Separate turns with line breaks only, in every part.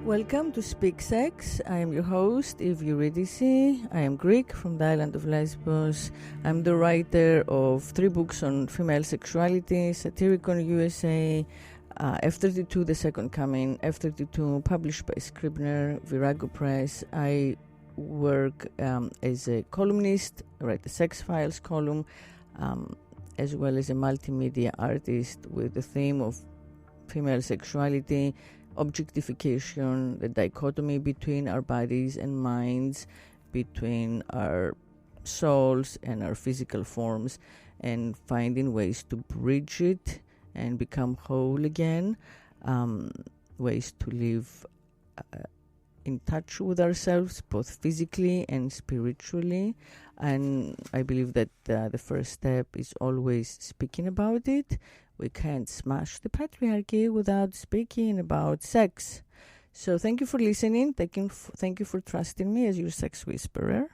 Welcome to Speak Sex. I am your host, Eurydice. I am Greek from the island of Lesbos. I'm the writer of 3 books on female sexuality, Satyricon USA, F32, The Second Coming, F32, published by Scribner, Virago Press. I work as a columnist, I write the Sex Files column, as well as a multimedia artist with the theme of female sexuality, objectification, the dichotomy between our bodies and minds, between our souls and our physical forms, and finding ways to bridge it and become whole again, ways to live in touch with ourselves, both physically and spiritually. And I believe that the first step is always speaking about it. We can't smash the patriarchy without speaking about sex. So thank you for listening. Thank you for trusting me as your sex whisperer.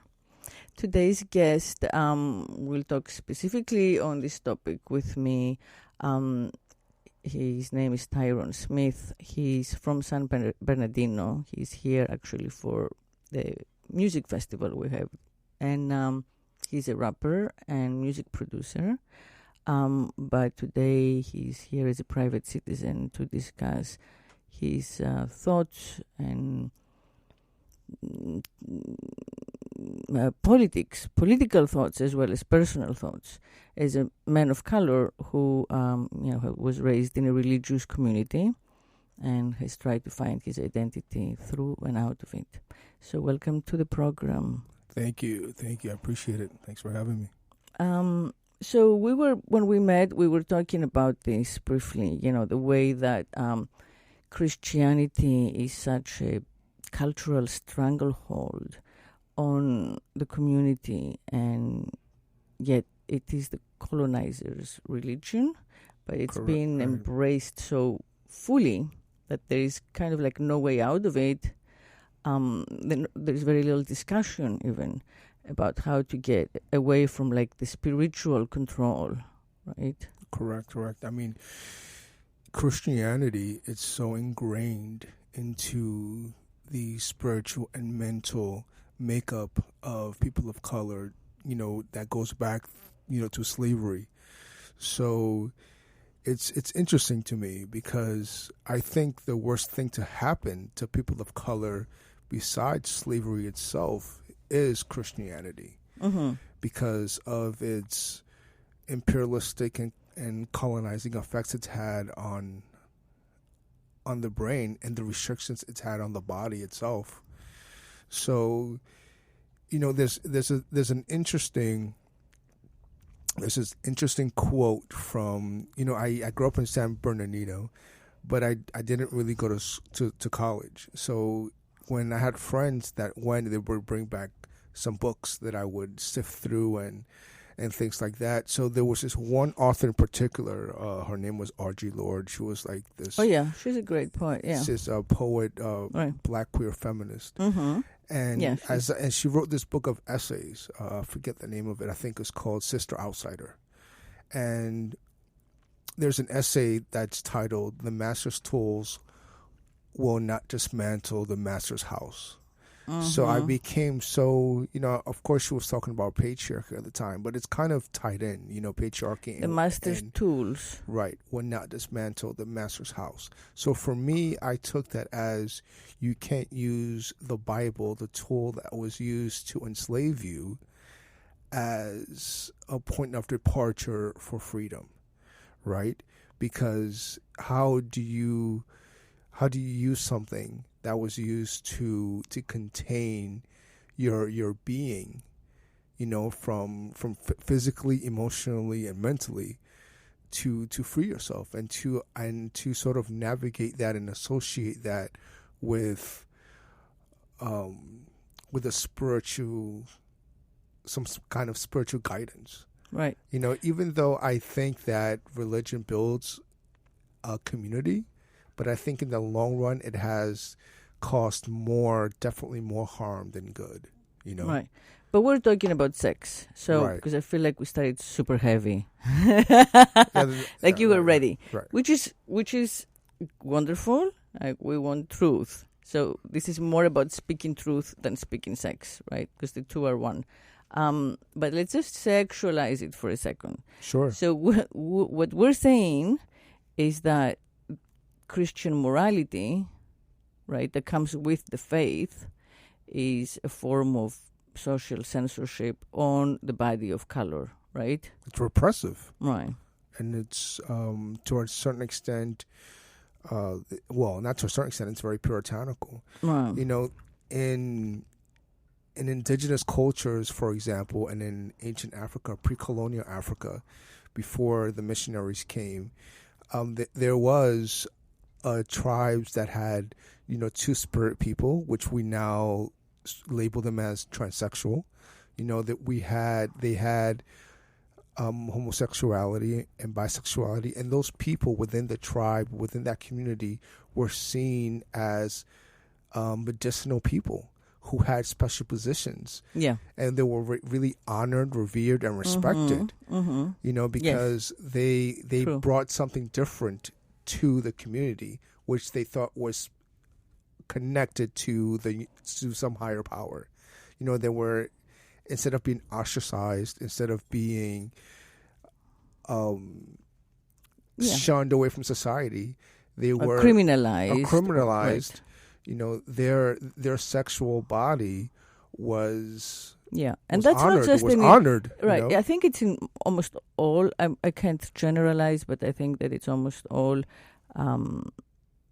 Today's guest will talk specifically on this topic with me. His name is Tyrone Smith. He's from San Bernardino. He's here actually for the music festival we have. And he's a rapper and music producer. But today he's here as a private citizen to discuss his thoughts and political thoughts, as well as personal thoughts, as a man of color who was raised in a religious community and has tried to find his identity through and out of it. So welcome to the program.
Thank you. I appreciate it. Thanks for having me.
So when we met, we were talking about this briefly, the way that Christianity is such a cultural stranglehold on the community, and yet it is the colonizer's religion, but it's been embraced so fully that there is kind of like no way out of it. Then there's very little discussion even about how to get away from like the spiritual control, right?
Correct. I mean, Christianity, it's so ingrained into the spiritual and mental makeup of people of color, that goes back, to slavery. So it's interesting to me because I think the worst thing to happen to people of color besides slavery itself is Christianity, because of its imperialistic and colonizing effects it's had on the brain and the restrictions it's had on the body itself. So, there's an interesting quote from, I grew up in San Bernardino, but I didn't really go to college. So when I had friends that went, they would bring back some books that I would sift through and things like that. So there was this one author in particular. Her name was R.G. Lord. She was like this.
Oh yeah, she's a great poet. Yeah,
she's a poet, Black queer feminist.
Mm-hmm.
And
yeah,
and she wrote this book of essays. I forget the name of it. I think it's called Sister Outsider. And there's an essay that's titled "The Master's Tools Will Not Dismantle the Master's House." So I became so, of course she was talking about patriarchy at the time, but it's kind of tied in, patriarchy.
The master's tools.
Right, will not dismantle the master's house. So for me, I took that as you can't use the Bible, the tool that was used to enslave you, as a point of departure for freedom, right? Because how do you use something that was used to contain your being, from physically, emotionally, and mentally, to free yourself and to sort of navigate that and associate that with a spiritual, some kind of spiritual guidance,
right?
Even though I think that religion builds a community, but I think in the long run, it has caused definitely more harm than good,
Right. But we're talking about sex. So, because I feel like we started super heavy. You were ready.
Right.
Which is wonderful. Like, we want truth. So this is more about speaking truth than speaking sex, right? Because the two are one. But let's just sexualize it for a second.
Sure.
So what we're saying is that Christian morality, right, that comes with the faith, is a form of social censorship on the body of color, right?
It's repressive.
Right.
And it's, to a certain extent, well, not to a certain extent, it's very puritanical.
Right.
You know, in indigenous cultures, for example, and in ancient Africa, pre-colonial Africa, before the missionaries came, there was tribes that had, you know, two-spirit people, which we now label them as transsexual. You know, that they had homosexuality and bisexuality, and those people within the tribe, within that community, were seen as medicinal people who had special positions.
Yeah.
And they were really honored, revered, and respected.
Mm-hmm.
You know, because they
True.
brought something different to the community, which they thought was connected to some higher power. You know, they were, instead of being ostracized, instead of being shunned away from society, they were
criminalized.
Right. You know, their sexual body was
and that's
honored.
not just
honored,
right.
You know?
I think it's in almost all. I can't generalize, but I think that it's almost all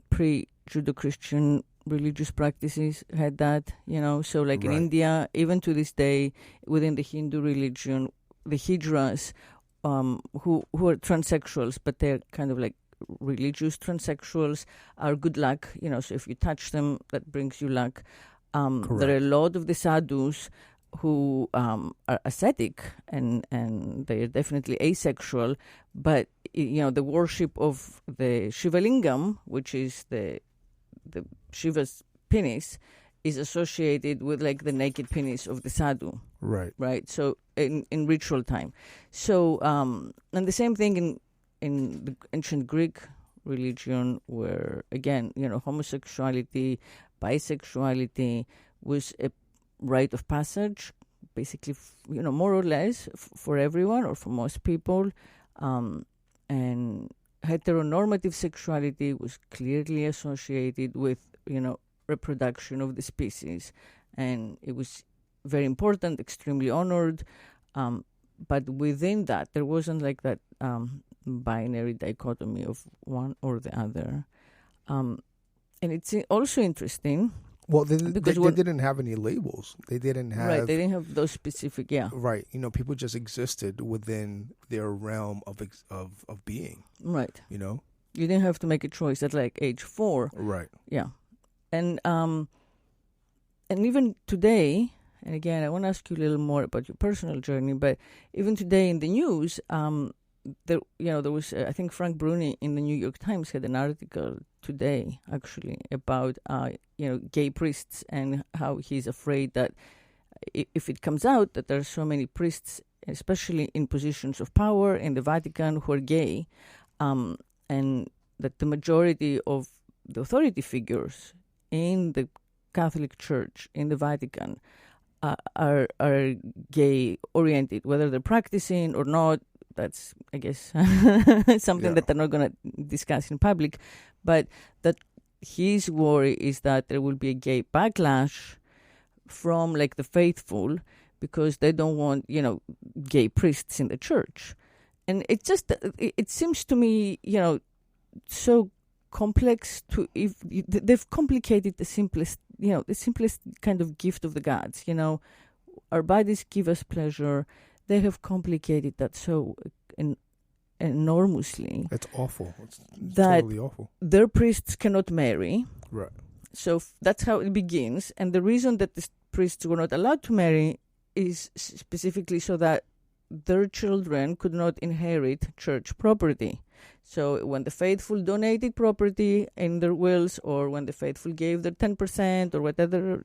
pre-Judeo-Christian religious practices had that. You know, so like in India, even to this day, within the Hindu religion, the hijras, who are transsexuals, but they're kind of like religious transsexuals, are good luck. You know, so if you touch them, that brings you luck. There are a lot of the sadhus who are ascetic and they're definitely asexual, but you know, the worship of the Shivalingam, which is the Shiva's penis, is associated with like the naked penis of the sadhu. Right. So in ritual time. So and the same thing in the ancient Greek religion, where again, you know, homosexuality, bisexuality was a rite of passage, basically, you know, more or less for everyone or for most people. And heteronormative sexuality was clearly associated with, you know, reproduction of the species. And it was very important, extremely honored. But within that, there wasn't like that binary dichotomy of one or the other. And it's also interesting.
Well, they didn't have any labels. They didn't have...
Right, they didn't have those specific,
Right. You know, people just existed within their realm of being.
Right.
You know?
You didn't have to make a choice at like age 4.
Right.
Yeah. And even today, and again, I want to ask you a little more about your personal journey, but even today in the news, there was, I think Frank Bruni in the New York Times had an article today, actually, about, gay priests and how he's afraid that if it comes out that there are so many priests, especially in positions of power in the Vatican, who are gay, and that the majority of the authority figures in the Catholic Church in the Vatican are gay-oriented, whether they're practicing or not. That's, I guess, something that they're not going to discuss in public. But that his worry is that there will be a gay backlash from, like, the faithful, because they don't want, you know, gay priests in the church. And it seems to me, you know, so complex if they've complicated the simplest kind of gift of the gods. You know, our bodies give us pleasure. They have complicated that so enormously.
It's awful. It's
that
totally awful.
Their priests cannot marry.
Right.
So that's how it begins. And the reason that the priests were not allowed to marry is specifically so that their children could not inherit church property. So when the faithful donated property in their wills, or when the faithful gave their 10% or whatever,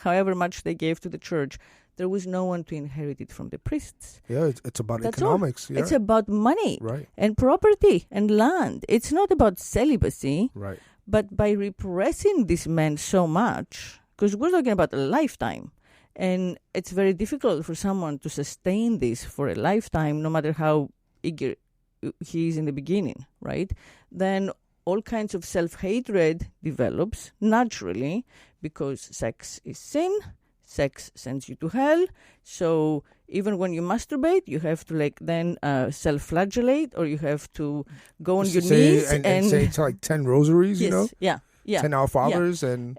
however much they gave to the church, there was no one to inherit it from the priests.
Yeah, it's about economics. Yeah.
It's about money,
right,
and property and land. It's not about celibacy.
Right.
But by repressing these men so much, because we're talking about a lifetime, and it's very difficult for someone to sustain this for a lifetime, no matter how eager he is in the beginning, right? Then all kinds of self-hatred develops naturally, because sex is sin, sex sends you to hell. So even when you masturbate, you have to then self-flagellate, or you have to go on your knees
and say to like 10 rosaries,
yes, yeah,
10 Our Fathers,
and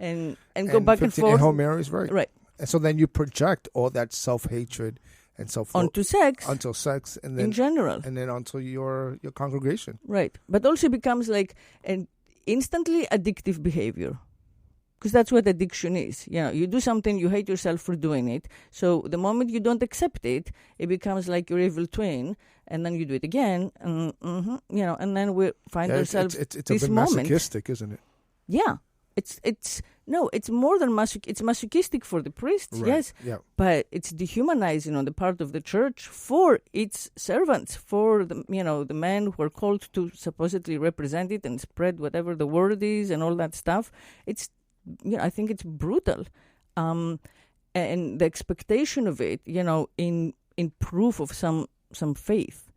go back and
15
forth.
Hail Marys, right?
Right.
And so then you project all that self-hatred and
onto sex,
until sex, and then
in general,
and then onto your congregation,
right? But also becomes like an instantly addictive behavior, because that's what addiction is. You do something, you hate yourself for doing it. So the moment you don't accept it, it becomes like your evil twin, and then you do it again, and and then we find ourselves
it's a
this
bit
moment.
masochistic, isn't it?
Yeah. It's more than it's masochistic for the priests,
Right.
yes, but it's dehumanizing on the part of the church for its servants, for the the men who are called to supposedly represent it and spread whatever the word is and all that stuff. It's I think it's brutal, and the expectation of it, in proof of some faith,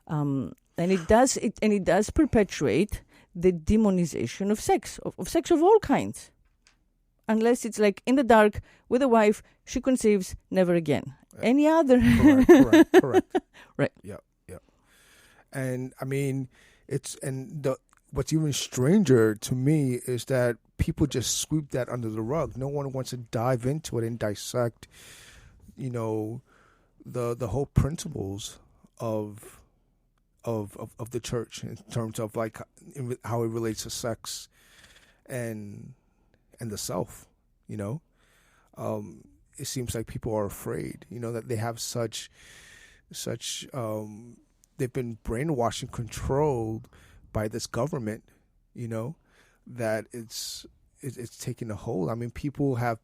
and it does perpetuate the demonization of sex, of sex of all kinds. Unless it's like in the dark with a wife, she conceives, never again. Any other?
Correct.
Right.
Yeah. And I mean, what's even stranger to me is that people just sweep that under the rug. No one wants to dive into it and dissect, the whole principles of the church in terms of like how it relates to sex and the self. It seems like people are afraid, that they have such they've been brainwashed and controlled by this government, that it's taking a hold. I mean, people have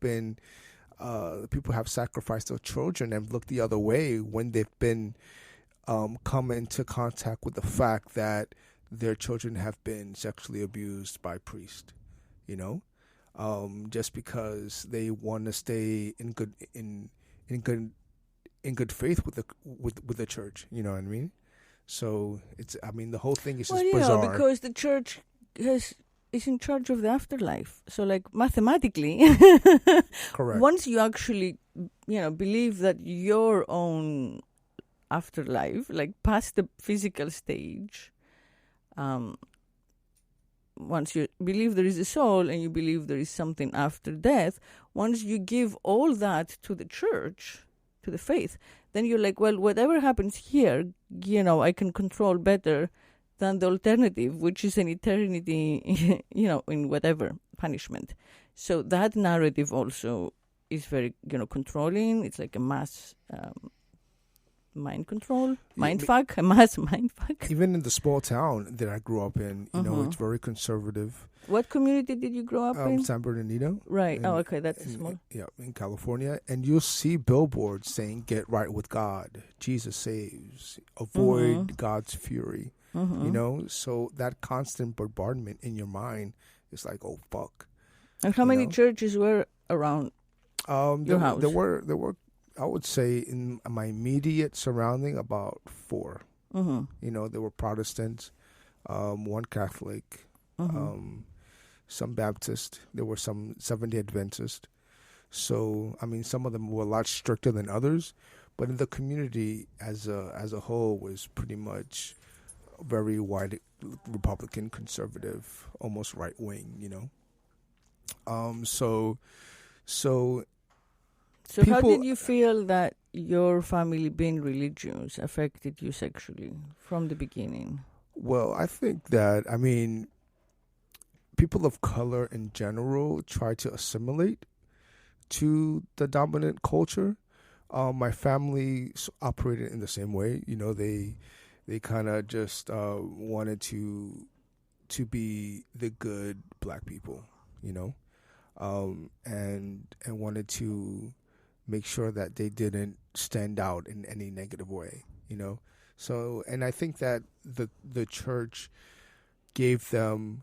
sacrificed their children and looked the other way when they've been come into contact with the fact that their children have been sexually abused by priests, just because they want to stay in good faith with the church. You know what I mean? So the whole thing is just bizarre.
Because the church is in charge of the afterlife. So like mathematically,
correct.
Once you actually believe that your own afterlife, like past the physical stage, once you believe there is a soul and you believe there is something after death, once you give all that to the church, to the faith, then you're like, well, whatever happens here, I can control better than the alternative, which is an eternity, in whatever punishment. So that narrative also is very, controlling. It's like a mass mind control, mindfuck, a mass mindfuck.
Even in the small town that I grew up in, it's very conservative.
What community did you grow up in?
San Bernardino.
Right. Okay, that's small.
Yeah, in California. And you'll see billboards saying, "Get right with God. Jesus saves. Avoid God's fury." So that constant bombardment in your mind is like, oh, fuck.
And how many churches were around your house?
There were, I would say, in my immediate surrounding, about 4. There were Protestants, one Catholic, some Baptist. There were some Seventh-day Adventist. So, some of them were a lot stricter than others, but in the community as a whole was pretty much very wide Republican, conservative, almost right wing. So
how did you feel that your family being religious affected you sexually from the beginning?
Well, I think that, people of color in general try to assimilate to the dominant culture. My family operated in the same way. They kind of just wanted to be the good black people, and wanted to make sure that they didn't stand out in any negative way, So, and I think that the church gave them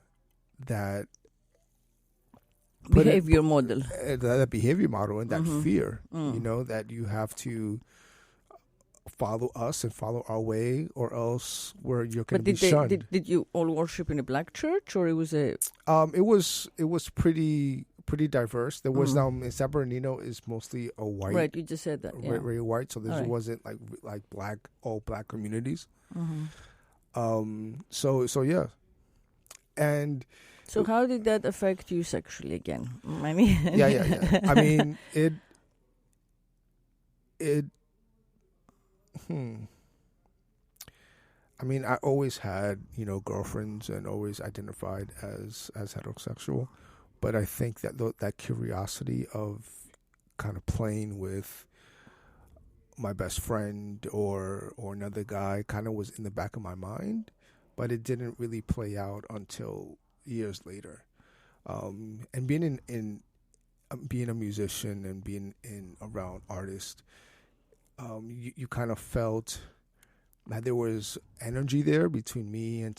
that
behavior model.
That behavior model and that fear,
Mm.
that you have to follow us and follow our way, or else you're going to be shunned.
Did you all worship in a black church, or it was a?
It was pretty diverse. There was in San Bernardino is mostly a white.
Right, you just said that. Yeah.
Very white. So there
All right.
wasn't like all black communities.
Mm-hmm.
So yeah, and
So how did that affect you sexually again? I mean,
yeah. I mean it. I mean, I always had, girlfriends and always identified as heterosexual, but I think that that curiosity of kind of playing with my best friend or another guy kind of was in the back of my mind, but it didn't really play out until years later. And being being a musician and being around artists, you kind of felt that there was energy there between me and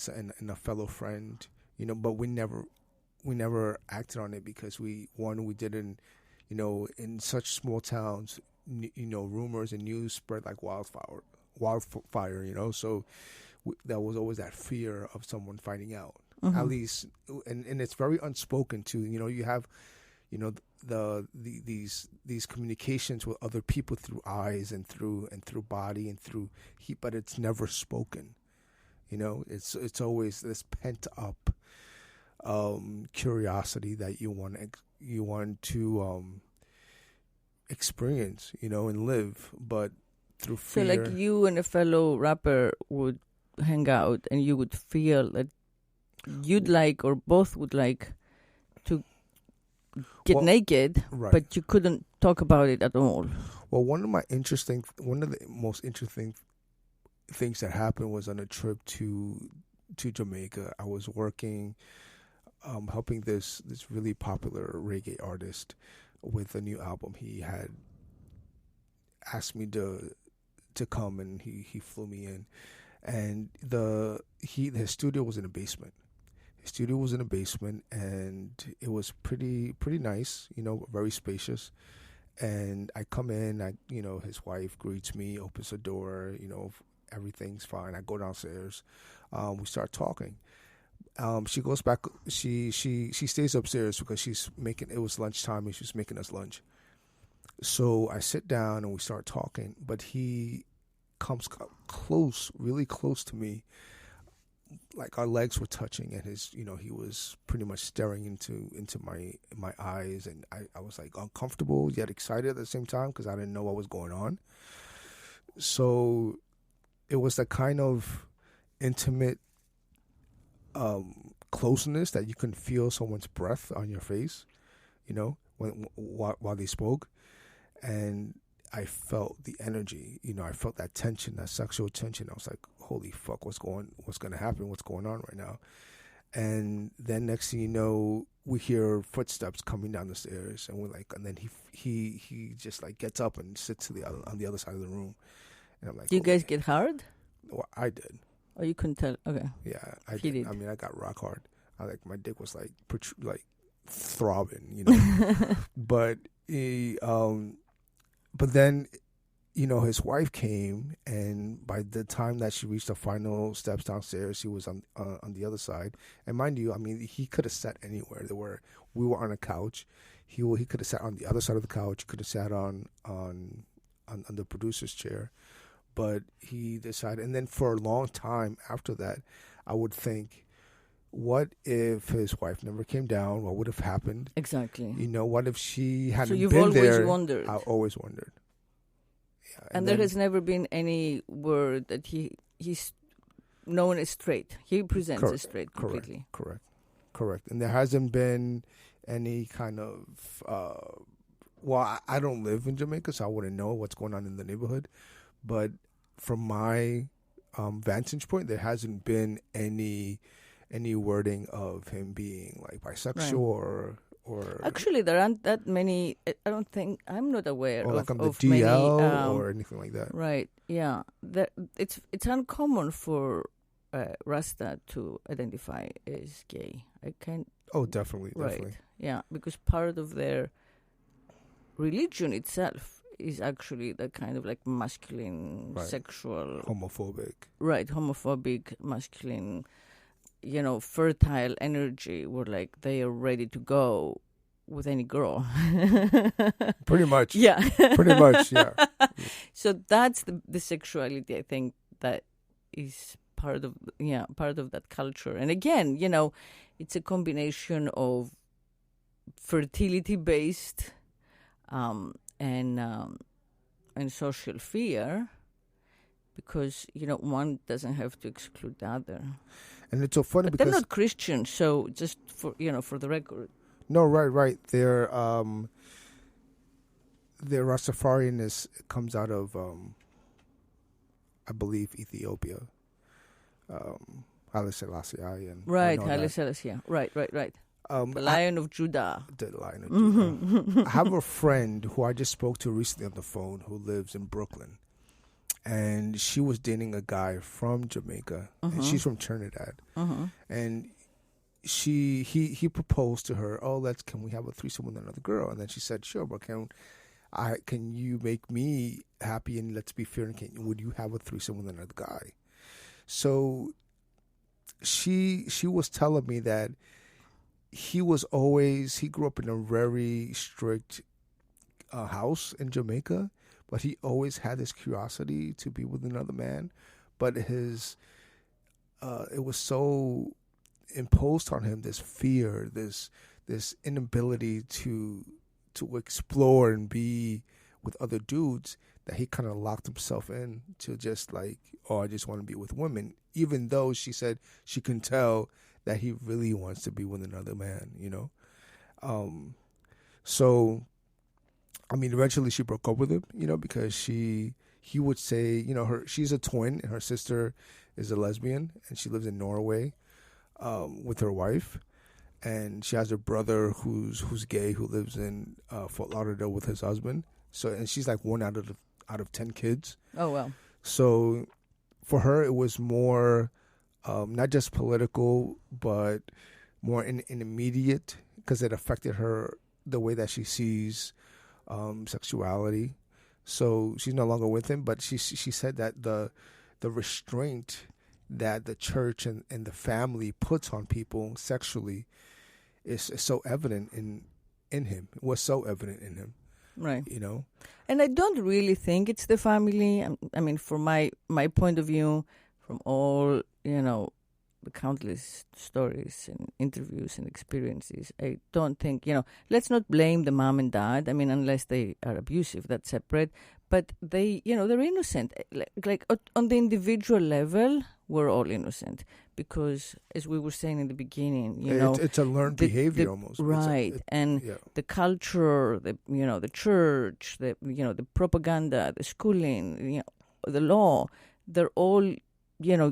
a fellow friend, but we never acted on it because we didn't, in such small towns, rumors and news spread like wildfire, so there was always that fear of someone finding out, at least, and it's very unspoken too. You have, these communications with other people through eyes and through body and through heat, but it's never spoken. It's always this pent up curiosity that you want to experience, and live, but through fear.
So like you and a fellow rapper would hang out, and you would feel that you'd like, or both would like, to get naked,
right.
But you couldn't talk about it at all.
Well, one of the most interesting things that happened was on a trip to Jamaica. I was working, helping this really popular reggae artist with a new album. He had asked me to come, and he flew me in, and his studio was in a basement. His studio was in a basement, and it was pretty nice, very spacious. And I come in, his wife greets me, opens the door, everything's fine. I go downstairs, we start talking. She goes back. She stays upstairs because it was lunchtime, and she's making us lunch. So I sit down and we start talking, but he comes close, really close to me. Like our legs were touching, and he was pretty much staring into my eyes, and I was like uncomfortable yet excited at the same time because I didn't know what was going on. So it was the kind of intimate closeness that you can feel someone's breath on your face, while they spoke, and I felt the energy, I felt that tension, that sexual tension. I was like, holy fuck, what's going to happen? What's going on right now? And then next thing you know, we hear footsteps coming down the stairs, and and then he just like gets up and sits on the other side of the room. And I'm like,
do you guys get hard?
Well, I did.
Oh, you couldn't tell. Okay.
Yeah, I
He
did.
did.
I mean, I got rock hard. My dick was like throbbing, but but then, his wife came, and by the time that she reached the final steps downstairs, he was on the other side. And mind you, I mean, he could have sat anywhere. We were on a couch. He could have sat on the other side of the couch. He could have sat on the producer's chair, but he decided. And then for a long time after that, I would think, what if his wife never came down? What would have happened?
Exactly.
What if she hadn't
So you've
been
always
there?
wondered.
I always wondered. Yeah,
And there has never been any word that he's known as straight. He presents as straight completely.
Correct. And there hasn't been any kind of well, I don't live in Jamaica, so I wouldn't know what's going on in the neighborhood. But from my vantage point, there hasn't been any wording of him being like bisexual or
actually there aren't that many. I don't think, I'm not aware
or like
of
the DL
many,
or anything like that.
Right. Yeah. It's uncommon for Rasta to identify as gay. I can't.
Oh, definitely, definitely.
Right. Yeah, because part of their religion itself is actually the kind of like masculine,
Right.
sexual,
Homophobic.
right, homophobic, masculine, fertile energy where like they are ready to go with any girl.
Pretty much.
Yeah.
Pretty much, yeah.
So that's the sexuality, I think, that is part of that culture. And again, it's a combination of fertility based and social fear, because one doesn't have to exclude the other.
And it's so funny
but
because
they're not Christian, so just for for the record.
No, right. Their Rastafarianness comes out of I believe Ethiopia. Haile Selassie and
right, Haile Selassie. Right. The Lion of Judah.
The Lion of Judah. I have a friend who I just spoke to recently on the phone who lives in Brooklyn. And she was dating a guy from Jamaica, and she's from Trinidad. And he proposed to her, can we have a threesome with another girl? And then she said, sure, but can you make me happy, and let's be fair, and would you have a threesome with another guy? So she was telling me that he grew up in a very strict house in Jamaica, but he always had this curiosity to be with another man. But it was so imposed on him, this fear, this inability to explore and be with other dudes, that he kind of locked himself in to just like, I just want to be with women, even though she said she can tell that he really wants to be with another man, So, I mean, eventually she broke up with him, because he would say, she's a twin and her sister is a lesbian and she lives in Norway with her wife. And she has a brother who's gay, who lives in Fort Lauderdale with his husband. So, and she's like one out of 10 kids.
Oh, well.
So for her, it was more not just political, but more in immediate, because it affected her, the way that she sees sexuality. So she's no longer with him, but she said that the restraint that the church and the family puts on people sexually is so evident in him. It was so evident in him.
Right.
And
I don't really think it's the family. I mean, from my point of view, from all, the countless stories and interviews and experiences, I don't think, let's not blame the mom and dad. I mean, unless they are abusive, that's separate. But they, they're innocent. Like on the individual level, we're all innocent. Because, as we were saying in the beginning,
it's a learned behavior almost.
Right. The culture, the church, the propaganda, the schooling, the law, they're all,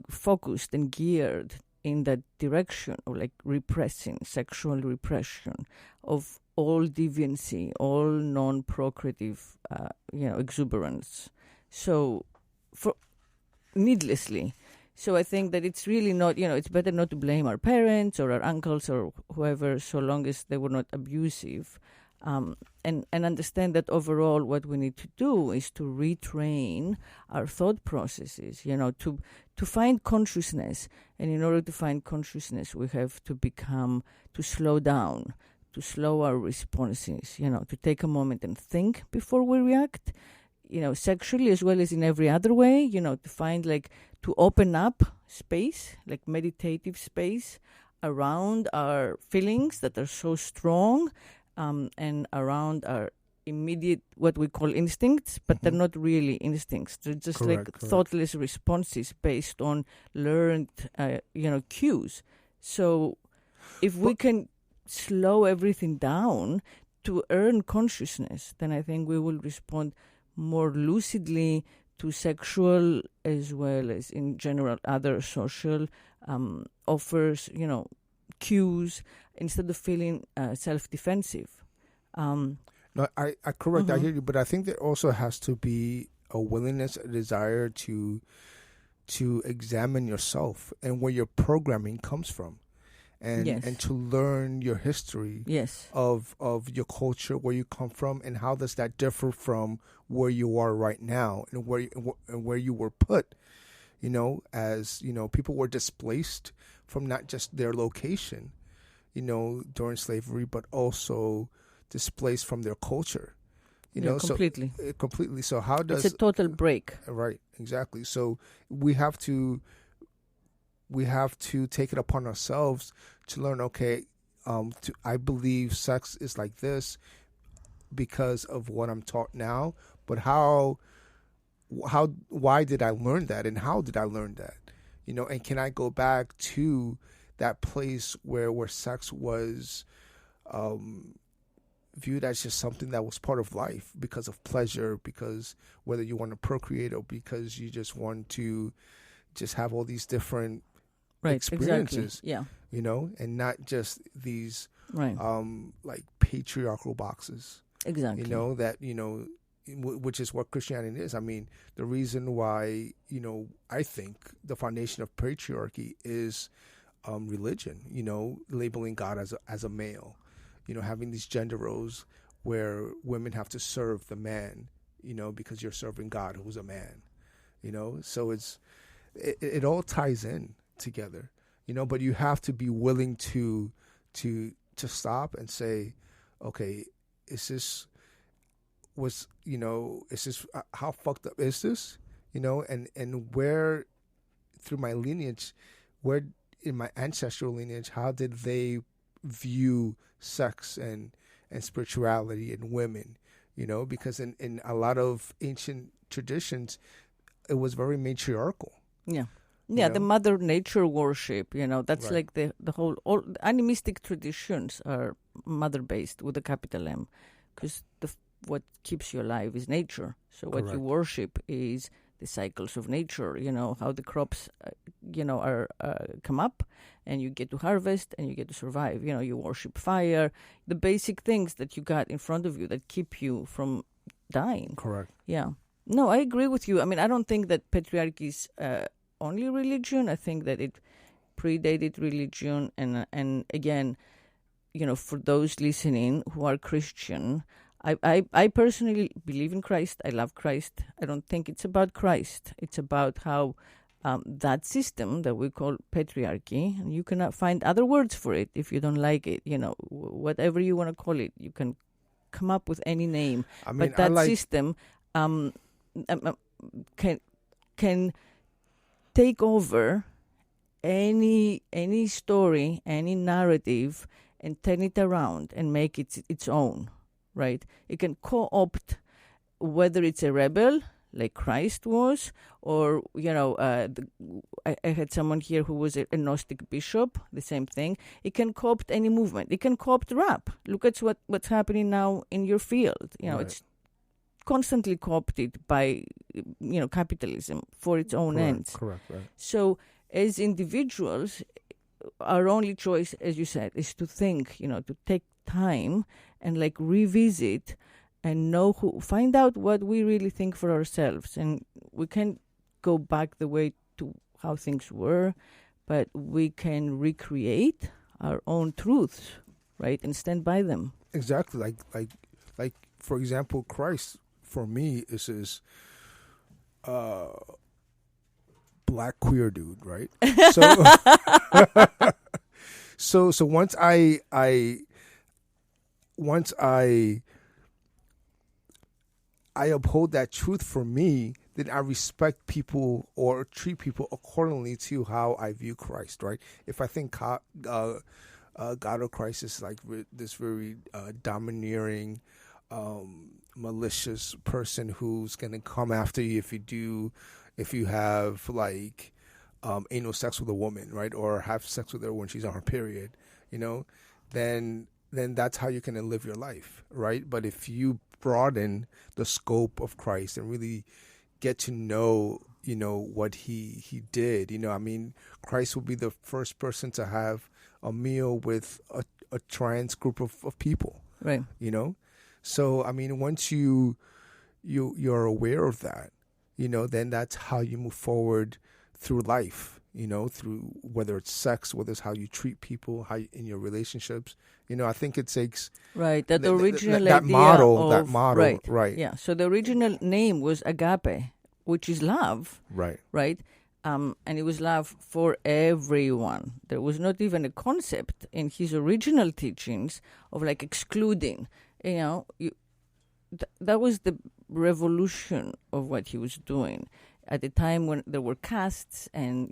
focused and geared in that direction of like repressing, sexual repression of all deviancy, all non-procreative, exuberance. So, needlessly. So I think that it's really not, it's better not to blame our parents or our uncles or whoever, so long as they were not abusive. And understand that overall what we need to do is to retrain our thought processes, to find consciousness. And in order to find consciousness, we have to slow down, to slow our responses, to take a moment and think before we react, sexually as well as in every other way, to find to open up space, like meditative space around our feelings that are so strong, and around our immediate, what we call instincts, but they're not really instincts. They're just correct. Thoughtless responses based on learned, cues. So if we can slow everything down to earn consciousnness, then I think we will respond more lucidly to sexual as well as in general other social offers, cues, instead of feeling self-defensive.
No, I correct. I hear you, but I think there also has to be a willingness, a desire to examine yourself and where your programming comes from.
Yes.
and to learn your history
Yes.
of your culture, where you come from, and how does that differ from where you are right now, and where you were put, as people were displaced from not just their location, during slavery, but also displaced from their culture.
Completely.
So completely. So how does
It's a total break.
right? Exactly. So we have to take it upon ourselves to learn. Okay, I believe sex is like this because of what I'm taught now. But why did I learn that, and how did I learn that? And can I go back to that place where sex was viewed as just something that was part of life because of pleasure, because whether you want to procreate or because you just want to just have all these different experiences,
exactly.
and not just these
Right.
like patriarchal boxes,
Exactly.
which is what Christianity is. I mean, the reason why, I think the foundation of patriarchy is religion, labeling God as a male, having these gender roles where women have to serve the man, because you're serving God, who's a man, so it all ties in together, but you have to be willing to stop and say, okay, is this how fucked up is this, and where through my lineage, where in my ancestral lineage, how did they view sex and spirituality and women, because in a lot of ancient traditions, it was very matriarchal.
The mother nature worship, that's
Right.
like the whole, all animistic traditions are mother based with a capital M, because what keeps you alive is nature. So what you
Correct.
worship is the cycles of nature, how the crops, are come up, and you get to harvest and you get to survive. You worship fire, the basic things that you got in front of you that keep you from dying.
Correct.
Yeah. No, I agree with you. I mean, I don't think that patriarchy is only religion. I think that it predated religion. And again, for those listening who are Christian, I personally believe in Christ. I love Christ. I don't think it's about Christ. It's about how that system that we call patriarchy, and you cannot find other words for it if you don't like it. Whatever you want to call it, you can come up with any name.
I mean,
but that system can take over any story, any narrative, and turn it around and make it its own. Right? It can co-opt whether it's a rebel like Christ was, or I had someone here who was a Gnostic bishop. The same thing. It can co-opt any movement. It can co-opt rap. Look at what's happening now in your field.
Right.
It's constantly co-opted by capitalism for its own ends.
Correct. Right.
So as individuals, our only choice, as you said, is to think. To take time and revisit and find out what we really think for ourselves. And we can't go back the way to how things were, but we can recreate our own truths, right? And stand by them.
Exactly. Like for example, Christ for me is this black queer dude, right? So once I uphold that truth for me, then I respect people or treat people accordingly to how I view Christ, right? If I think God or Christ is like this very domineering, malicious person who's going to come after you if you have anal sex with a woman, right? Or have sex with her when she's on her period, then that's how you can live your life, right? But if you broaden the scope of Christ and really get to know, what he did, I mean, Christ will be the first person to have a meal with a trans group of people,
right?
So I mean, once you're aware of that, then that's how you move forward through life, through whether it's sex, whether it's how you treat people, how in your relationships. I think it takes
that original
that
idea
model,
right. Yeah. So the original name was agape, which is love. Right. And it was love for everyone. There was not even a concept in his original teachings of like excluding. That was the revolution of what he was doing at the time when there were castes and,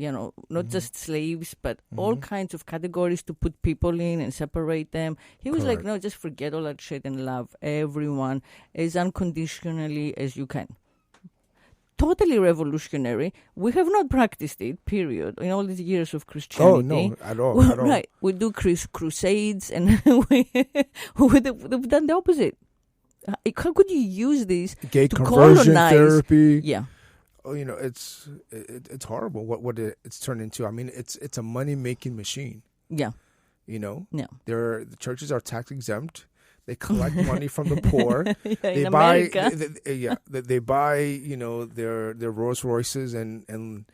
not just slaves, but all kinds of categories to put people in and separate them. He was like, no, just forget all that shit and love everyone as unconditionally as you can. Totally revolutionary. We have not practiced it, period, in all these years of Christianity.
Oh, no, at all.
Right. We do crusades and we've done the opposite. How could you use this
gay
to
conversion
colonize?
Therapy?
Yeah.
Oh, it's horrible what it's turned into. I mean, it's a money making machine.
Yeah.
Yeah. The churches are tax exempt. They collect money from the poor.
They buy
they buy their Rolls Royces and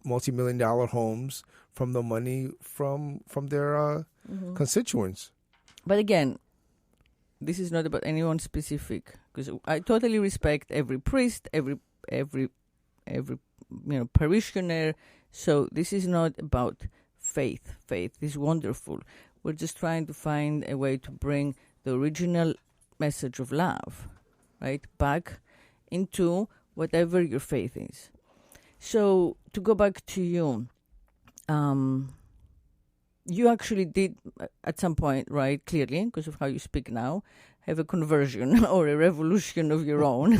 multi-million dollar homes from the money from their constituents.
But again, this is not about anyone specific, because I totally respect every priest, every parishioner. So this is not about faith. Faith is wonderful. We're just trying to find a way to bring the original message of love, right, back into whatever your faith is. So to go back to you, you actually did at some point, right, clearly, because of how you speak now, have a conversion or a revolution of your own.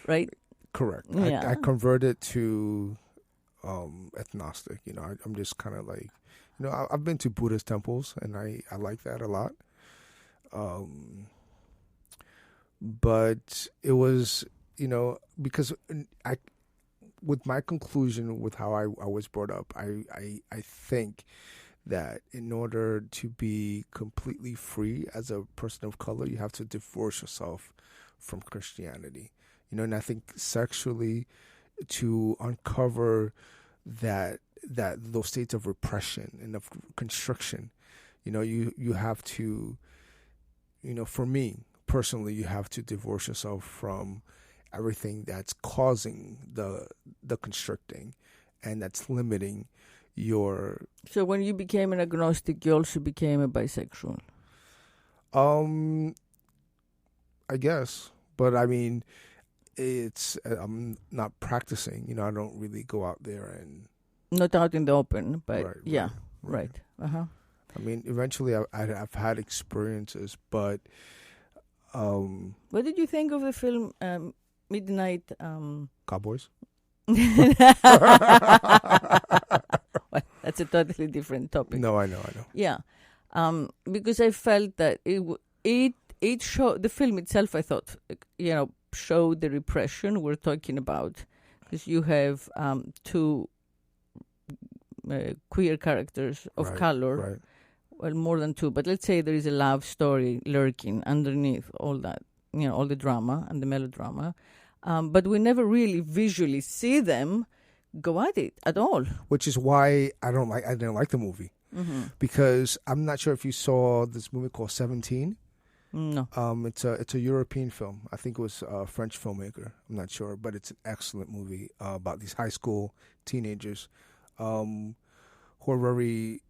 Right?
Correct.
Yeah.
I converted to agnostic. I'm just kind of like, I've been to Buddhist temples and I like that a lot. But it was, because with my conclusion with how I was brought up, I think that in order to be completely free as a person of color, you have to divorce yourself from Christianity. And I think sexually, to uncover that those states of repression and of constriction, you have to, for me personally, you have to divorce yourself from everything that's causing the constricting and that's limiting your.
So when you became an agnostic, you also became a bisexual.
I guess, but I mean, I'm not practicing. I don't really go out there and
not out in the open, but right.
I mean, eventually, I've had experiences, but
what did you think of the film Midnight
Cowboys?
Well, that's a totally different topic.
No, I know.
Yeah, because I felt that it showed, the film itself, I thought, showed the repression we're talking about, because you have two queer characters of color.
Right.
Well, more than two, but let's say there is a love story lurking underneath all that, all the drama and the melodrama. But we never really visually see them go at it at all.
Which is why I didn't like the movie.
Mm-hmm.
Because I'm not sure if you saw this movie called 17.
No.
It's a European film. I think it was a French filmmaker. I'm not sure, but it's an excellent movie about these high school teenagers who are very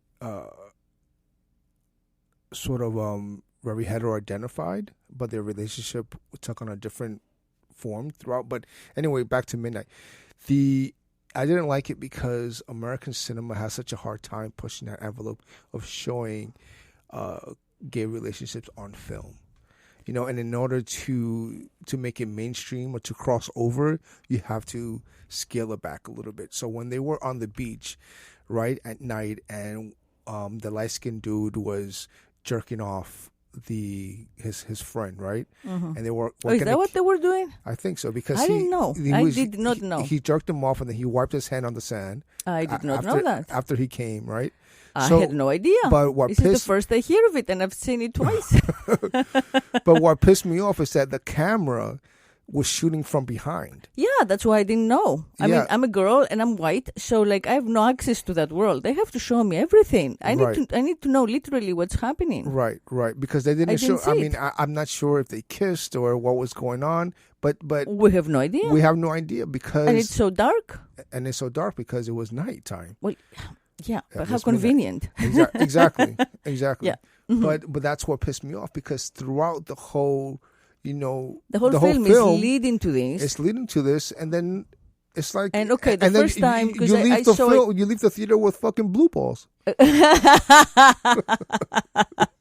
very hetero-identified, but their relationship took on a different form throughout. But anyway, back to Midnight. I didn't like it because American cinema has such a hard time pushing that envelope of showing gay relationships on film. And in order to make it mainstream or to cross over, you have to scale it back a little bit. So when they were on the beach, right, at night, and the light-skinned dude was jerking off his friend, right?
Mm-hmm.
And they were.
Is that what they were doing?
I think so, because
I didn't know. I did not know.
He jerked him off and then he wiped his hand on the sand.
I did not know that.
After he came, right?
I had no idea.
But
this is the first I hear of it, and I've seen it twice.
But what pissed me off is that the camera was shooting from behind.
Yeah, that's why I didn't know. I mean, I'm a girl and I'm white, so like I have no access to that world. They have to show me everything. I need to know literally what's happening.
Right, because they didn't show. I mean, I'm not sure if they kissed or what was going on, but
we have no idea.
We have no idea because
and it's so dark.
And it's so dark because it was nighttime.
Well, yeah, but how convenient.
Exactly.
Yeah.
Mm-hmm. But that's what pissed me off because throughout the whole, the
whole film is leading to this.
It's leading to this, and then it's like,
and okay, the first time because I saw it,
you leave the theater with fucking blue balls.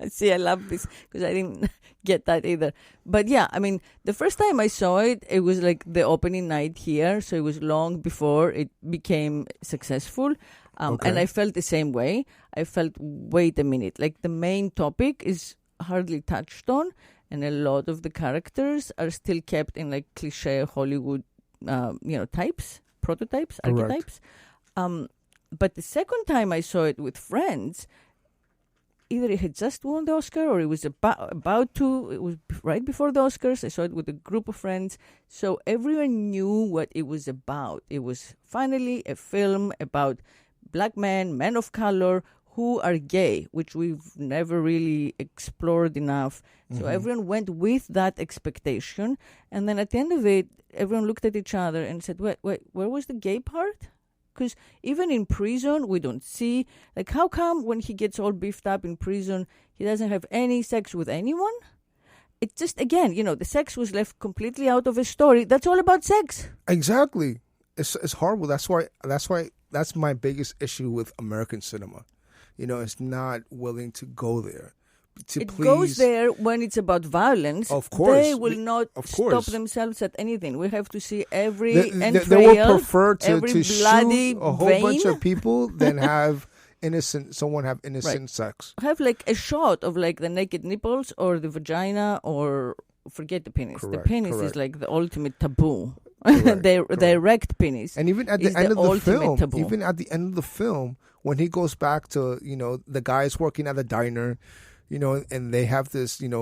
See, I love this because I didn't get that either. But yeah, I mean, the first time I saw it, it was like the opening night here, so it was long before it became successful. And I felt the same way. I felt, wait a minute, like the main topic is hardly touched on, and a lot of the characters are still kept in like cliche Hollywood, types, prototypes, archetypes. But the second time I saw it with friends, either it had just won the Oscar or it was about to. It was right before the Oscars. I saw it with a group of friends. So everyone knew what it was about. It was finally a film about black men of color who are gay, which we've never really explored enough. So everyone went with that expectation. And then at the end of it, everyone looked at each other and said, wait, where was the gay part? Because even in prison, we don't see, like, how come when he gets all beefed up in prison, he doesn't have any sex with anyone? It's just, again, the sex was left completely out of his story. That's all about sex.
Exactly. It's horrible. That's my biggest issue with American cinema. It's not willing to go there.
Goes there when it's about violence.
Of course.
They will not stop themselves at anything. We have to see every entrail,
they will prefer to
bloody
shoot a whole
vein.
bunch of people than have someone have innocent sex.
Have like a shot of like the naked nipples or the vagina or forget the penis.
Correct,
the penis is like the ultimate taboo.
Correct,
the erect penis.
And even at the end of the film, when he goes back to, the guys working at the diner, and they have this, like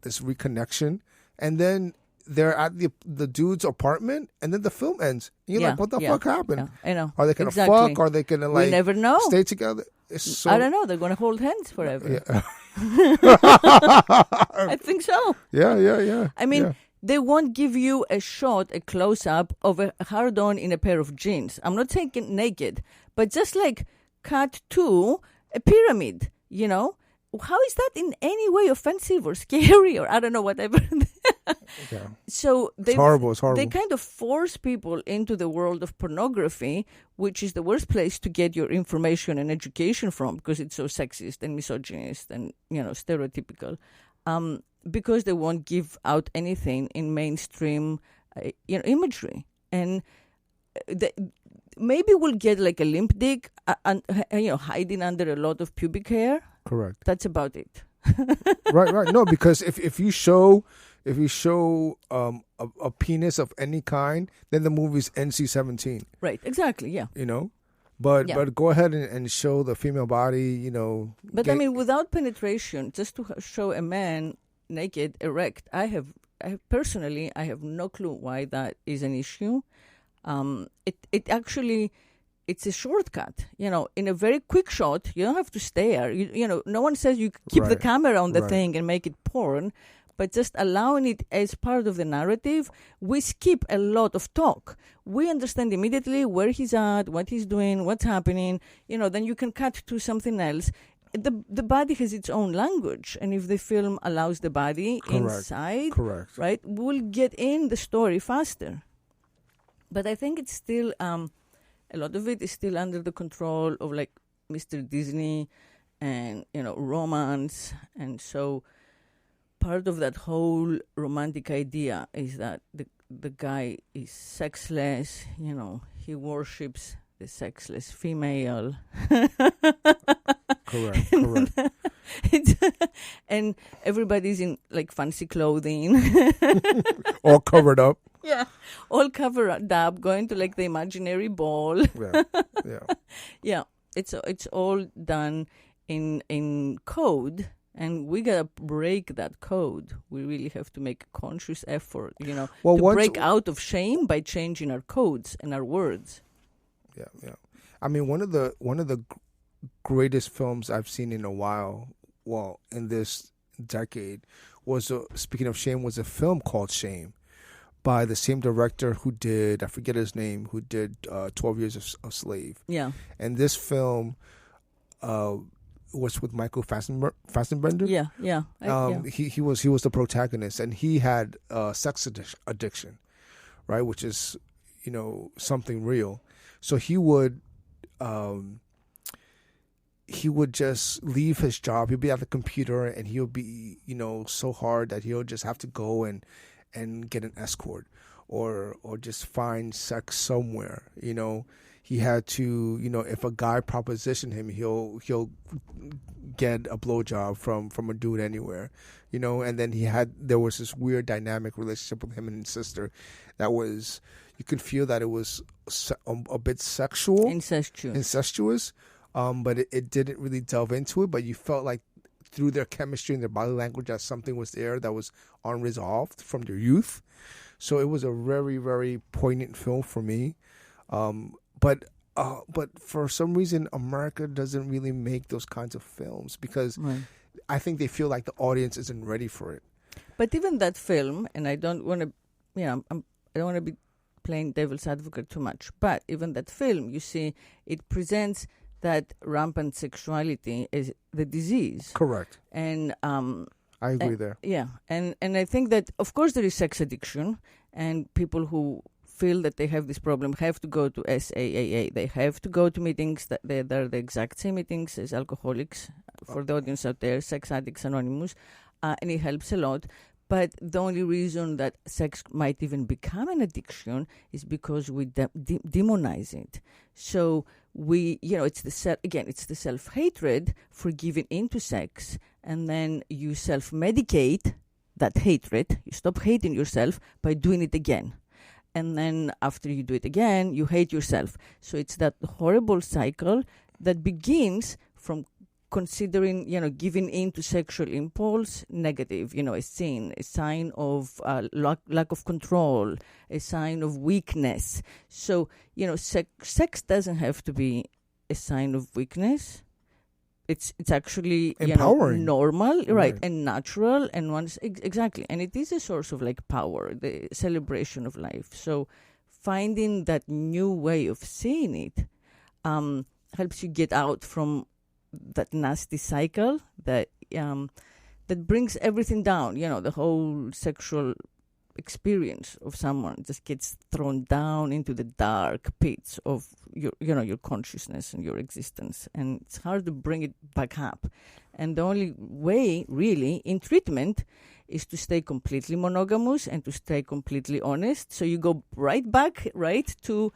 this reconnection, and then they're at the dude's apartment, and then the film ends. And you're like, what the fuck happened?
Yeah, I know.
Are they going to fuck? Are they going to
we never know.
Stay together?
I don't know. They're going to hold hands forever.
Yeah.
I think so.
Yeah.
I mean, they won't give you a shot, a close-up of a hard-on in a pair of jeans. I'm not saying naked, but just like cut to a pyramid, How is that in any way offensive or scary or I don't know, whatever?
Yeah.
So
it's horrible.
They kind of force people into the world of pornography, which is the worst place to get your information and education from because it's so sexist and misogynist and, stereotypical. Because they won't give out anything in mainstream, imagery. And maybe we'll get like a limp dick, hiding under a lot of pubic hair.
Correct.
That's about it.
Right. No, because if you show a penis of any kind, then the movie's NC-17.
Right. Exactly. Yeah.
But go ahead and show the female body.
But I mean, without penetration, just to show a man naked, erect, I have no clue why that is an issue. It actually, it's a shortcut. In a very quick shot, you don't have to stare. No one says you keep the camera on the thing and make it porn, but just allowing it as part of the narrative, we skip a lot of talk. We understand immediately where he's at, what he's doing, what's happening. Then you can cut to something else. The body has its own language, and if the film allows the body inside, right, we'll get in the story faster. But I think it's still a lot of it is still under the control of like Mr. Disney and romance, and so part of that whole romantic idea is that the guy is sexless. He worships the sexless female.
Correct.
And everybody's in like fancy clothing.
All covered up.
Yeah. All covered up, going to like the imaginary ball.
Yeah.
Yeah. It's all done in code And we gotta break that code. We really have to make a conscious effort, to break out of shame by changing our codes and our words.
Yeah. I mean, one of the greatest films I've seen in a while, well, in this decade, was speaking of shame, was a film called Shame, by the same director who did, I forget his name, who did 12 Years a Slave.
Yeah.
And this film was with Michael Fassbender.
Yeah.
He was the protagonist, and he had sex addiction, right? Which is, something real. So he would just leave his job. He'd be at the computer, and he'll be, so hard that he'll just have to go and get an escort or just find sex somewhere. He had to, if a guy propositioned him, he'll get a blowjob from a dude anywhere, and then there was this weird dynamic relationship with him and his sister that was, you could feel that it was a bit sexual. Incestuous. But it didn't really delve into it, but you felt like through their chemistry and their body language that something was there that was unresolved from their youth. So it was a very, very poignant film for me. But for some reason, America doesn't really make those kinds of films because I think they feel like the audience isn't ready for it.
But even that film, and I don't want to, I don't want to be playing devil's advocate too much, but even that film, you see, it presents that rampant sexuality is the disease.
Correct.
And
I agree there.
Yeah. And I think that, of course, there is sex addiction, and people who feel that they have this problem have to go to SAAA. They have to go to meetings that are the exact same meetings as alcoholics, for the audience out there, Sex Addicts Anonymous, and it helps a lot. But the only reason that sex might even become an addiction is because we demonize it. So it's the self-hatred for giving into sex, and then you self-medicate that hatred. You stop hating yourself by doing it again. And then after you do it again, you hate yourself. So it's that horrible cycle that begins from considering, giving in to sexual impulse negative, a sin, a sign of lack of control, a sign of weakness. So, sex doesn't have to be a sign of weakness. It's actually
empowering,
normal, right, and natural, and exactly, and it is a source of power, the celebration of life. So, finding that new way of seeing it helps you get out from that nasty cycle that brings everything down. The whole sexual experience of someone just gets thrown down into the dark pits of your consciousness and your existence, and it's hard to bring it back up. And the only way, really, in treatment is to stay completely monogamous and to stay completely honest. So you go right back, to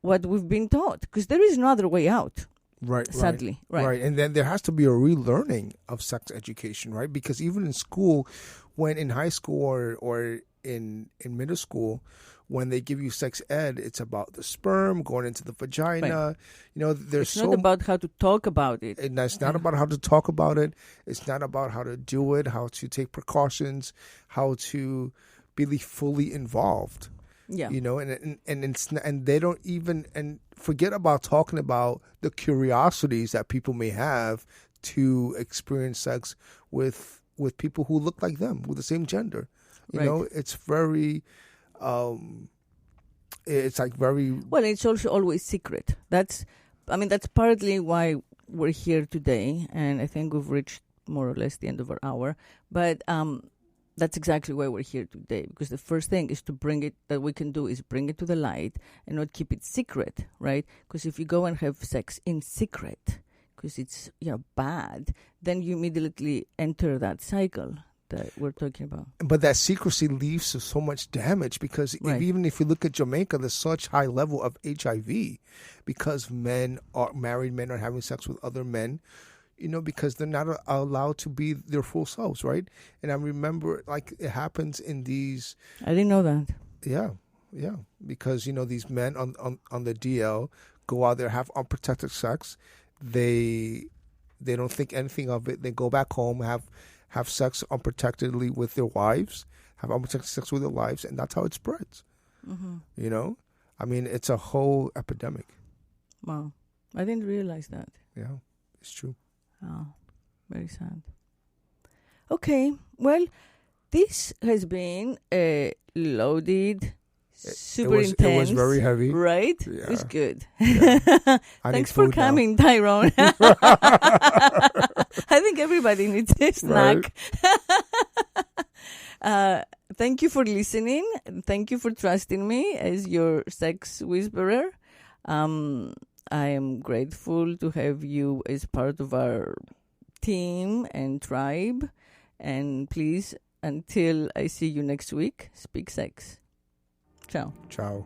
what we've been taught, because there is no other way out.
Right.
Sadly. Right.
And then there has to be a relearning of sex education, right? Because even in school, when in high school or in middle school, when they give you sex ed, it's about the sperm going into the vagina.
Right. It's not about how to talk about it.
And it's not about how to talk about it. It's not about how to do it, how to take precautions, how to be fully involved.
Yeah.
And they don't even, and forget about talking about the curiosities that people may have to experience sex with people who look like them, with the same gender. It's very, it's very...
Well, it's also always secret. That's partly why we're here today, and I think we've reached more or less the end of our hour. But that's exactly why we're here today, because the first thing is to bring it to the light and not keep it secret, right? Because if you go and have sex in secret, because it's bad, then you immediately enter that cycle that we're talking about.
But that secrecy leads to so much damage, because even if you look at Jamaica, there's such high level of HIV because married men are having sex with other men, because they're not allowed to be their full selves, right? And I remember, it happens in these...
I didn't know that.
Yeah. Because, these men on the DL go out there, have unprotected sex. They They don't think anything of it. They go back home, have sex unprotectedly with their wives, have unprotected sex with their wives, and that's how it spreads. You know? I mean, it's a whole epidemic.
Wow. I didn't realize that.
Yeah, it's true.
Oh, very sad. Okay, well, this has been a loaded, super intense.
It was very heavy.
Right?
Yeah.
It was good.
Yeah.
Thanks for coming, Tyrone. I think everybody needs a snack. Right. Thank you for listening. Thank you for trusting me as your sex whisperer. I am grateful to have you as part of our team and tribe. And please, until I see you next week, speak sex. Ciao.
Ciao.